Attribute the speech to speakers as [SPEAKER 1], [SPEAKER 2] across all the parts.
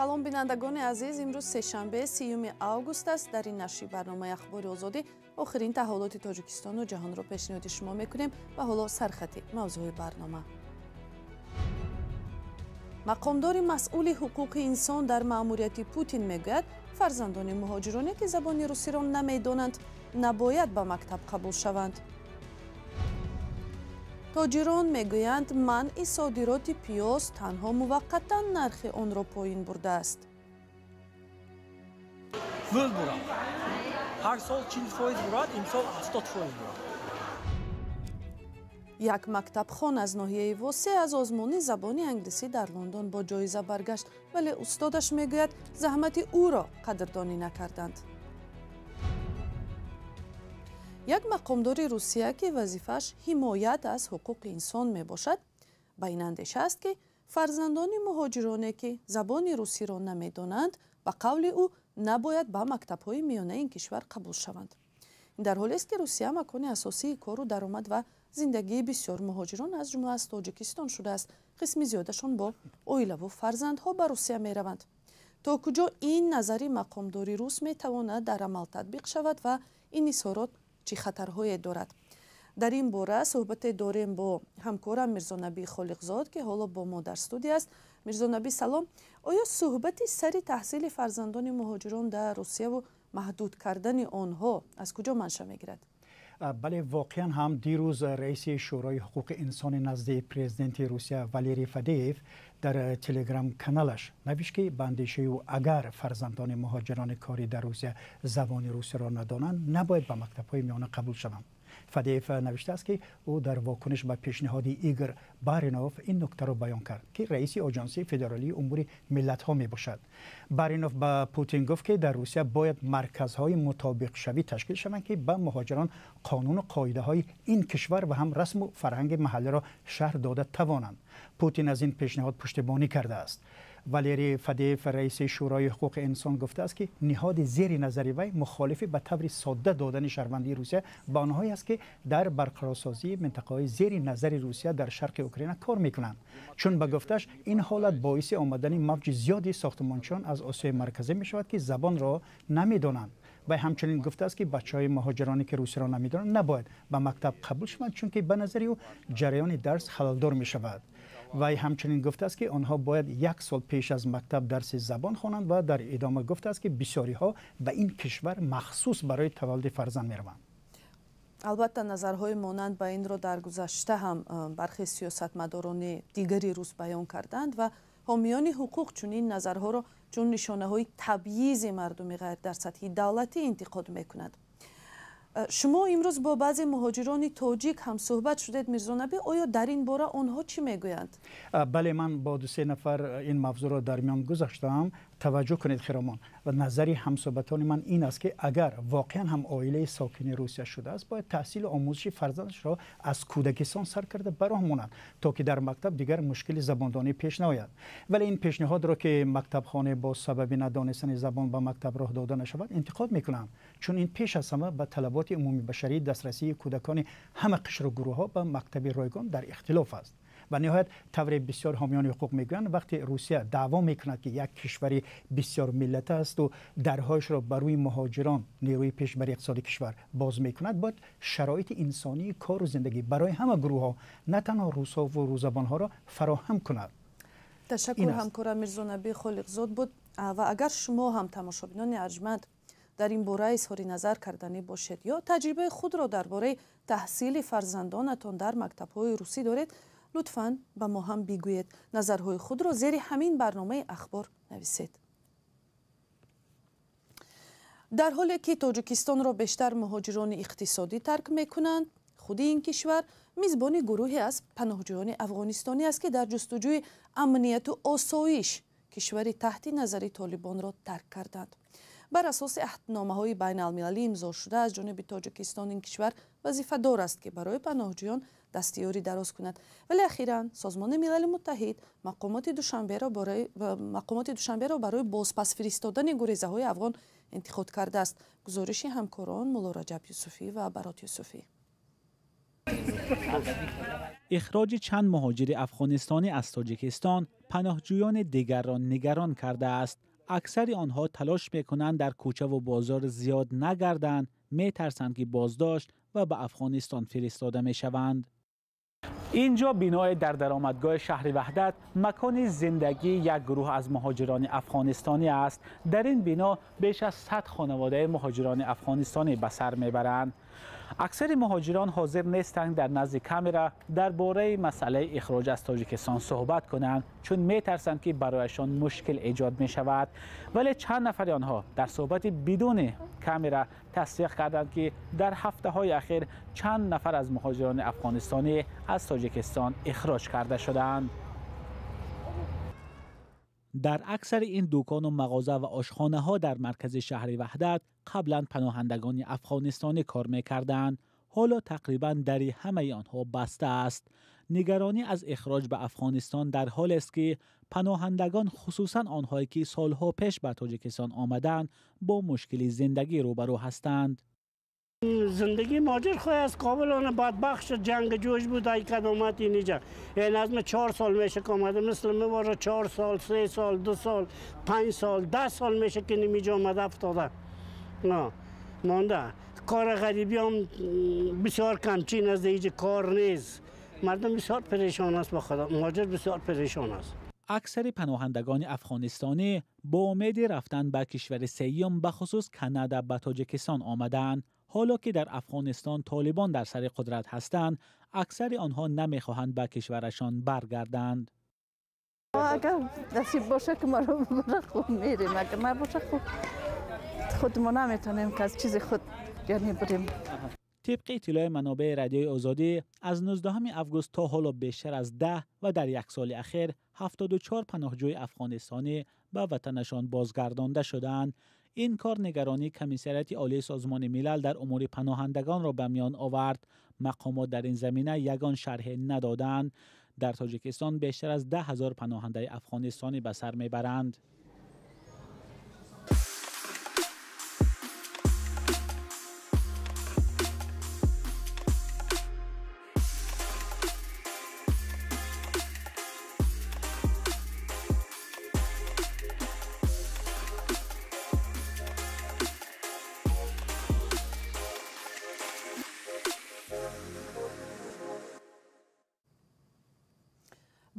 [SPEAKER 1] салом бинандагони азиз, имрӯз сешанбе 30 август аст. дар ин нашри барномаи ахбори озодӣ охирин таҳволоти тоҷикистону ҷаҳонро пешниҳоди шумо мекунем ва ҳоло сархати мавзӯи барнома. мақомдори масъули ҳуқуқи инсон дар маъмурияти Путин мегӯяд, фарзандони муҳоҷироне ки забони русиро намедонанд, набояд ба мактаб қабул шаванд. тоҷирон мегӯянд, манъи содироти пиёз танҳо муваққатан нархи онро поин бурдааст.
[SPEAKER 2] ҳар сол 40% бурад, имсол 70% бурад.
[SPEAKER 1] як мактабхон аз ноҳияи Восе аз озмуни забони англисӣ дар Лондон бо ҷоиза баргашт, вале устодаш мегӯяд, заҳмати ӯро қадрдонӣ накарданд. як мақомдори Русия ки вазифааш ҳимоят аз ҳуқуқи инсон мебошад, ба ин андеша аст ки фарзандони муҳоҷироне ки забони русиро намедонанд, ба қавли ӯ набояд ба мактабҳои миёнаи ин кишвар қабул шаванд. ин дар ҳолест ки Русия макони асосии кору даромад ва зиндагии бисёр муҳоҷирон аз ҷумла аз Тоҷикистон шудааст. қисми зиёдашон бо оилаву фарзандҳо ба Русия мераванд. то куҷо ин назари мақомдори рус метавонад дар амал татбиқ шавад ва ин изҳорот чӣ хатарҳое дорад? дар ин бора суҳбате дорем бо ҳамкорам Мирзонабии Холиқзод ки ҳоло бо мо дар студия аст. Мирзонабӣ салом. оё суҳбати сари таҳсили фарзандони муҳоҷирон дар Русияву маҳдуд кардани онҳо аз куҷо манша мегирад?
[SPEAKER 3] бале воқеан ҳам дирӯз раиси шӯрои ҳуқуқи инсони назди президенти Русия Валерий Фадеев дар телеграм каналаш навишт ки ба андешаи ӯ агар фарзандони муҳоҷирони кори дар Русия забони русиро надонанд, набояд ба мактабҳои миёна қабул шаванд. Фадеев навиштааст ки ӯ дар вокуниш ба пешниҳоди Игор Баринов ин нуктаро баён кард ки раиси оҷонсии федералии умури миллатҳо мебошад. Баринов ба Путин гуфт ки дар Русия бояд марказҳои мутобиқшавӣ ташкил шаванд ки ба муҳоҷирон қонуну қоидаҳои ин кишвар ва ҳам расму фарҳанги маҳаллиро шаҳр дода тавонанд. Путин аз ин пешниҳод пуштибонӣ кардааст. Валерий Фадеев раиси шӯрои ҳуқуқи инсон гуфтааст ки ниҳоди зери назари вай мухолифи ба таври содда додани шаҳрвандии Русия ба онҳое аст ки дар барқарорсозии минтақаҳои зери назари Русия дар шарқи Украина кор мекунанд. чун ба гуфташ ин ҳолат боиси омадани мавҷи зиёди сохтмончиён аз Осиёи марказӣ мешавад ки забонро намедонанд. вай ҳамчунин гуфтааст ки бачаҳои муҳоҷироне ки русиро намедонанд набояд ба мактаб қабул шаванд, чунки ба назари ӯ ҷараёни дарс халалдор мешавад. вай ҳамчунин гуфтааст ки онҳо бояд 1 сол пеш аз мактаб дарси забон хонанд ва дар идома гуфтааст ки бисёриҳо ба ин кишвар махсус барои таваллуди фарзанд мераванд.
[SPEAKER 1] албатта назарҳои монанд ба инро дар гузашта ҳам бархи сиёсатмадорони дигари рус баён карданд ва ҳомиёни ҳуқуқ чунин назарҳоро чун нишонаҳои табйизи мардуми ғайр дар сатҳи давлатӣ интиқод мекунад. шумо имрӯз бо баъзе муҳоҷирони тоҷик ҳам суҳбат шудед, Мирзонабӣ, оё дар ин бора онҳо чӣ мегӯянд?
[SPEAKER 3] бале ман бо 2-3 нафар ин мавзӯъро дар миён гузаштам. таваҷҷӯҳ кунед хиромон, ва назари ҳамсуҳбатони ман ин аст ки агар воқеан ҳам оилаи сокини Русия шудааст, бояд таҳсилу омӯзиши фарзандашро аз кӯдакистон сар карда ба роҳ монанд, то ки дар мактаб дигар мушкили забондонӣ пеш наояд. вале ин пешниҳодро ки мактабхоне бо сабаби надонистани забон ба мактаб роҳ дода нашавад интиқод мекунам, чун ин пеш аз ҳама ба талаботи умумибашарӣ дастрасии кӯдакони ҳама қишру гурӯҳҳо ба мактаби ройгон дар ихтилоф аст. و نهایت طور بسیار حامیان حقوق میگویند وقتی روسیه دعوا میکند که یک کشوری بسیار ملت است و درهایش را بر روی مهاجران نیروی پیشبری اقتصادی کشور باز میکند، باید شرایط انسانی کار و زندگی برای همه گروه ها نه تنها روس‌ها و روزبان ها را فراهم کند.
[SPEAKER 1] تشکر همکارم میرزانبی خالقزاد بود. و اگر شما هم تماشابینان ارجمند در این باره اظهار نظر کردنی باشید یا تجربه خود را درباره تحصیل فرزندانتان در مکتب‌های روسی دارید، لطفاً با ما هم بگویید. نظرهای خود را زیر همین برنامه اخبار نویسید. در حالی که تاجیکستان را بیشتر مهاجران اقتصادی ترک میکنند، خود این کشور میزبان گروهی از پناهجویان افغانستانی است که در جستجوی امنیت و آسایش کشوری تحت نظر طالبان را ترک کردند. بر اساس عهدنامه‌های بین‌المللی امضا شده از جانب تاجیکستان این کشور وظیفه دار است که برای پناهجویان دستیاری دراز کند، ولی اخیراً سازمان ملل متحد مقامات دوشنبه را برای بازپس فرستادن گریزه‌های افغان انتخاب کرده است. گزارش همکاران مولا رجب یوسفی و برات یوسفی.
[SPEAKER 4] اخراج چند مهاجر افغانستانی از تاجیکستان پناهجویان دیگر را نگران کرده است. اکثر آنها تلاش می‌کنند در کوچه و بازار زیاد نگردند، می‌ترسند که بازداشت و به افغانستان فرستاده می‌شوند. اینجا بنای در درآمدگاه شهر وحدت مکان زندگی یک گروه از مهاجران افغانستانی است. در این بنا بیش از 100 خانواده مهاجران افغانستانی به سر میبرند. اکثر مهاجران حاضر نیستند در نزد کامرا درباره مسئله اخراج از تاجیکستان صحبت کنند، چون میترسند که برایشان مشکل ایجاد می شود. ولی چند نفر آنها در صحبت بدون کامرا تصدیق کردند که در هفته‌های اخیر چند نفر از مهاجران افغانستانی از تاجیکستان اخراج کرده شدند. در اکثر این دکان و مغازه و آشخانه ها در مرکز شهر وحدت قبلا پناهندگان افغانستانی کار می‌کردند. حالا تقریبا دری همه آنها بسته است. نگرانی از اخراج به افغانستان در حال است که پناهندگان، خصوصا آنهایی که سالها پیش به تاجیکستان آمدند، با مشکل زندگی روبرو هستند.
[SPEAKER 5] زندگی ماجر خواه از کابلان بدبخش جنگ جوش بود ای کدامت اینجا. این از من 4 سال میشه که آمده، مثل میواره 4 سال 3 سال 2 سال 5 سال 10 سال میشه که نمیجا آمده افتاده. نه مانده کار غریبی هم بسیار کمچین از اینجا کار نیست. مردم بسیار پریشان است، به خدا ماجر بسیار پریشان است.
[SPEAKER 4] اکثر پناهندگان افغانستانی با امید رفتن به کشور سوم به خصوص کانادا به تاجیکستان آمدند. حالا که در افغانستان طالبان در سر قدرت هستند، اکثر آنها نمیخواهند به کشورشان برگردند.
[SPEAKER 6] اگر نصیب باشه که ما رو ببره خوب میریم، اگر نباشه خود ما نمیتونیم که از چیز خود یعنی بریم.
[SPEAKER 4] طبق اطلاع منابع رادیوی آزادی از 19 آگوست تا حالا بیشتر از 10 و در یک سال اخیر 74 پناهجوی افغانستانی به وطنشان بازگردانده شدند. این کار نگرانی کمیسریت عالی سازمان ملل در امور پناهندگان را به میان آورد. مقامات در این زمینه یگان شرح ندادند. در تاجیکستان بیشتر از 10,000 پناهنده افغانستانی به سر میبرند.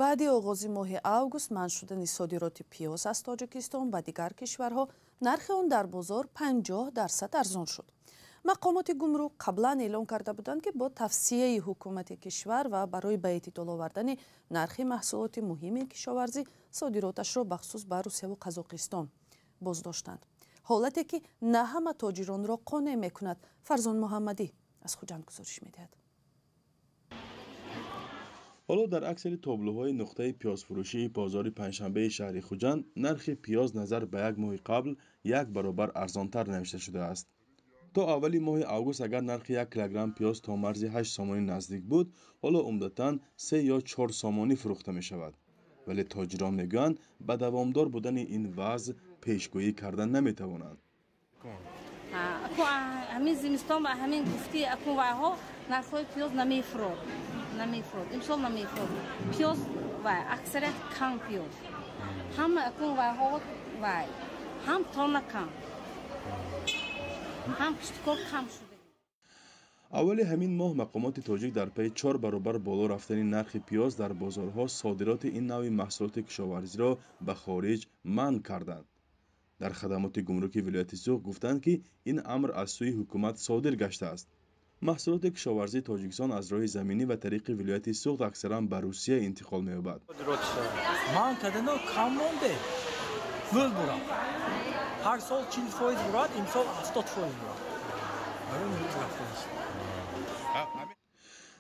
[SPEAKER 1] баъди оғози моҳи август манъ шудани содироти пиёз аз тоҷикистон ба дигар кишварҳо нархи он дар бозор 50% арзон шуд. мақомоти гумрук қаблан эълон карда буданд ки бо тавсияи ҳукумати кишвар ва барои ба эътидол овардани нархи маҳсулоти муҳими кишоварзӣ содироташро бахусус ба русияву қазоқистон боздоштанд. ҳолате ки на ҳама тоҷиронро қонеъ мекунад. фарзон муҳаммадӣ аз хуҷанд гузориш медиҳад.
[SPEAKER 7] حالا در اکثر تابلوهای نقطه پیازفروشی بازار پنجشنبه شهر خوجند نرخ پیاز نظر به یک ماه قبل 1 برابر ارزانتر نوشته شده است. تا اولی ماه آگوست اگر نرخ 1 کیلوگرم پیاز تا مرز 8 سامانی نزدیک بود، حالا عمدتاً 3 یا 4 سامانی فروخته می شود. ولی تاجران میگویند به دوامدار بودن این وضع پیشگویی کردن نمی توانند.
[SPEAKER 8] همین زمستان و همین گفتی اکنوها نرخ پیاز نمیفروخت. امسال نمیفروخت. پیاز و اکثریت کم پیاز. هم اکنوها و هم تانه کم. هم کشتکار کم شده.
[SPEAKER 7] اولی همین ماه مقامات تاجیک در پی 4 برابر بالا رفتن نرخ پیاز در بازارها صادرات این نوع محصولات کشاورزی را به خارج منع کردند. در خدمات گمرکی ولایت سوق گفتند که این امر از سوی حکومت صادر گشته است. محصولات کشاورزی تاجیکستان از راه زمینی و طریق ولایت سوق اکثرا به روسیه انتقال می‌یابد.
[SPEAKER 2] من کدنو کم مونده. ول برام. هر سال 40% برات، امسال 70% برات.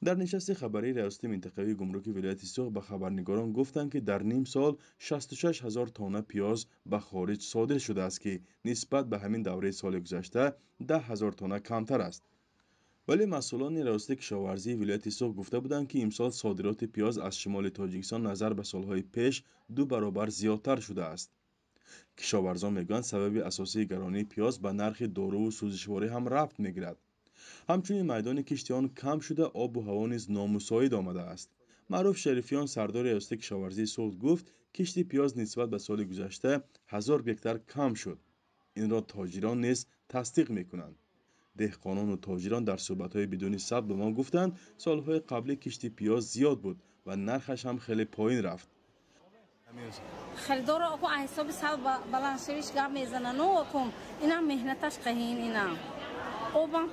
[SPEAKER 7] در نشست خبری ریاست منطقه‌ای گمرکی ولایت سوق به خبرنگاران گفتند که در نیم سال 66,000 تانه پیاز به خارج صادر شده است که نسبت به همین دوره سال گذشته 10,000 تانه کمتر است. ولی مسئولان ریاست کشاورزی ولایت سوق گفته بودند که امسال صادرات پیاز از شمال تاجیکستان نظر به سالهای پیش 2 برابر زیادتر شده است. کشاورزان میگویند سبب اساسی گرانی پیاز به نرخ دارو و سوزشواری هم ربط میگیرد. همچنین میدان کشتیان کم شده، آب و هوا نیز نامساعد آمده است. маъруф шерифиён сардори аёсати кишоварзии суғд гуфт кишти пиёз нисбат ба соли гузашта 1000 гектар кам шуд. инро тоҷирон низ тасдиқ мекунанд. деҳқонону тоҷирон дар суҳбатҳои бидуни сабт ба мо гуфтанд солҳои қаблӣ кишти пиёз зиёд буд ва нархаш ҳам хеле поин рафт.
[SPEAKER 8] خریدار اکو حساب سال بلندشویش گام میزنن و اکو اینا مهنتش قهین اینا اوبان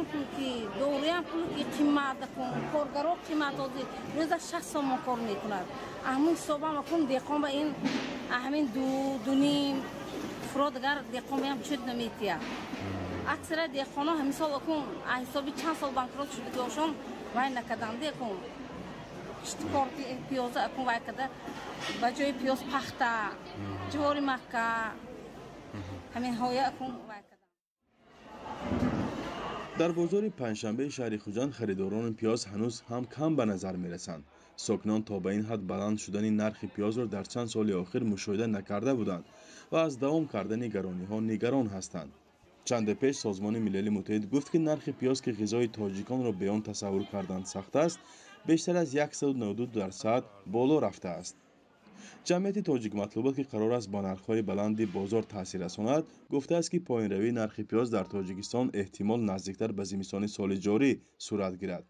[SPEAKER 8] پول کی دوریان پول کی قیمت کن کارگرا قیمت دادی روز 6 سوم کار میکنند همون صبح اکو دیقام با این همین دونیم فرودگار دیقام هم چود نمیتیا اکثر دیقانا همین سال اکو حسابی چند سال بانکروت شده که اوشون وای نکردن دیقام کارتی پیاز اکو وای کرده با جای پیاز پخته جواری مکه همین های اکو وای کرده.
[SPEAKER 7] در بازار پنجشنبه شهر خوجند خریداران پیاز هنوز هم کم به نظر میرسند. ساکنان تا به این حد بلند شدن نرخ پیاز را در چند سال آخر مشاهده نکرده بودند و از دوام کردن گرانی ها نگران هستند. چند پیش سازمان ملل متحد گفت که نرخ پیاز که غذای تاجیکان را به آن تصور کردن سخت است بیشتر از 192% بالا رفته است. جمعیت تاجیک مطلوبات که قرار است با نرخ‌های بلند بازار تاثیر رساند گفته است که پایین‌روی نرخ پیاز در تاجیکستان احتمال نزدیکتر به زمستان سال جاری صورت گیرد.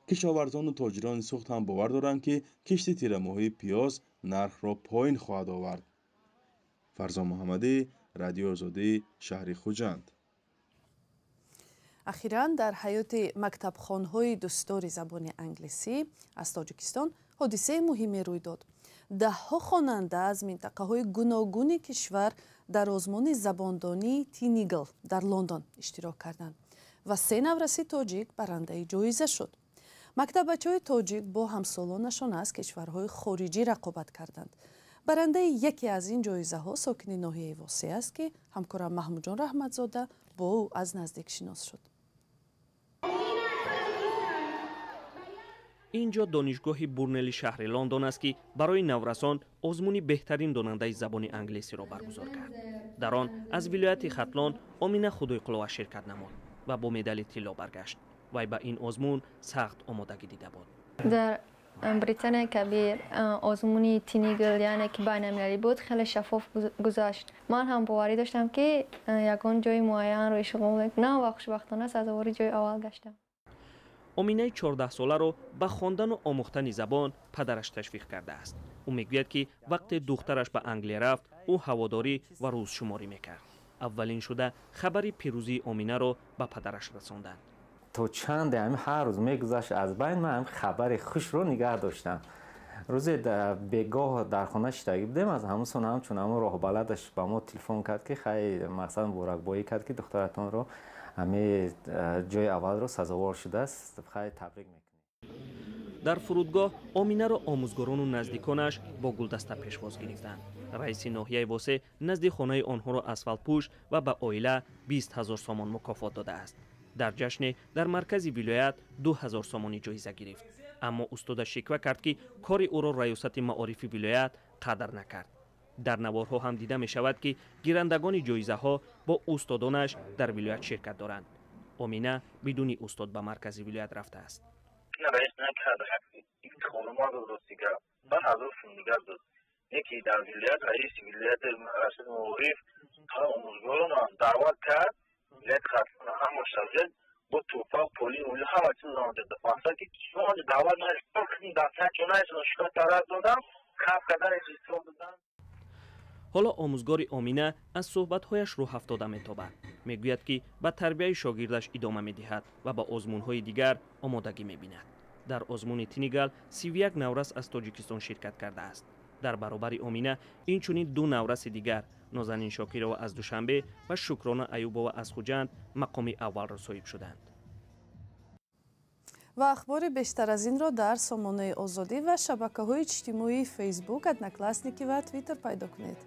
[SPEAKER 7] کشاورزان و تاجران سوخت هم باور دارند که کشت تیر ماهی پیاز نرخ را پایین خواهد آورد. فرزان محمدی، رادیو آزادی، شهر خوجند.
[SPEAKER 1] اخیراً در حیات مکتبخانه‌های دستور زبان انگلیسی از تاجیکستان حادثه مهمی روی داد. ده‌ها خواننده از منطقه‌های گوناگون کشور در آزمون زباندانی تینیگل در لندن اشتراک کردند و 3 نورسی تاجیک برنده جایزه شد. مکتب بچه‌های تاجیک با همسالانشان از کشورهای خارجی رقابت کردند. برنده یکی از این جایزه ها ساکن ناحیه واسه است که همکارم محمود جان رحمتزاده با او از نزدیک شناس شد.
[SPEAKER 9] اینجا دانشگاه بورنلی شهر لندن است که برای نورسان آزمون بهترین داننده زبان انگلیسی را برگزار کرد. در آن از ولایت ختلان آمینه خدایقلوه شرکت نمود و با مدال طلا برگشت. وی به این آزمون سخت آمادگی دیده بود.
[SPEAKER 10] در بریتانیا کبیر آزمونی تینیگل یعنی که بین‌المللی بود خیلی شفاف گذشت. من هم باوری داشتم که یکان جای معین روی شغل نه و خوشبختانه سزاوار جای اول گشتم.
[SPEAKER 9] آمینه 14 ساله را به خواندن و آموختن زبان پدرش تشویق کرده است. او میگوید که وقتی دخترش به انگلیس رفت او هواداری و روزشماری میکرد. اولین شده خبری پیروزی آمینه را به پدرش رساندند.
[SPEAKER 11] تو چند هر روز میگذشت از بین من خبر خوش رو نگه داشتم. روزی بگاه در خانه شتگی بودیم از همون سون هم چون همون راه بلدش به ما تلفن کرد که خیلی مثلا بورکبایی کرد که دخترتون رو همه جای اول رو سزاوار شده است. خیلی تبریک میکنیم.
[SPEAKER 9] در فرودگاه آمینه را آموزگاران و نزدیکانش با گلدسته پیشواز گرفتند. رئیس ناحیه واسه نزد خانه آنها را اسفالت پوش و به عائله 20,000 سومان مکافات داده است. در جشن در مرکز ولایت 2,000 سومانی جایزه گرفت. اما استاد شکوه کرد که کار او را ریاست معارف ولایت قدر نکرد. در نوارها هم دیده می شود که گیرندگان جایزه ها با استادانش در ولایت شرکت دارند. آمینه بدون استاد به مرکز ولایت رفته است.
[SPEAKER 12] رئیس نکرد این خانمان رو درستیگر من از او فنگر داد. یکی در ولایت رئیس ولایت رئیس معارف آموزگاران دعوت کرد. ولایت ختلان هم مشترک با توفاق پولی اولی همه چیز آمده دفعه که شما دعوت نشد دفعه چون نشد شکایت طرف دادم خف کردن اجتماع دادم.
[SPEAKER 9] حالا آموزگار آمینه از صحبت‌هایش رو هفتاده می‌تابد. میگوید که به تربیت شاگردش ادامه می‌دهد و به آزمون‌های دیگر آمادگی می‌بیند. در آزمون تینیگل 31 نورس از تاجیکستان شرکت کرده است. در برابر آمینه اینچنین 2 نورس دیگر نازنین شاکرova از دوشنبه و شکرانه ایوبova از خوجند مقام اول را صاحب شدند.
[SPEAKER 1] و اخبار بیشتر از این را در سامانه آزادی و شبکه‌های اجتماعی فیسبوک، ادناکلاسنیکی و توییتر پیدا کنید.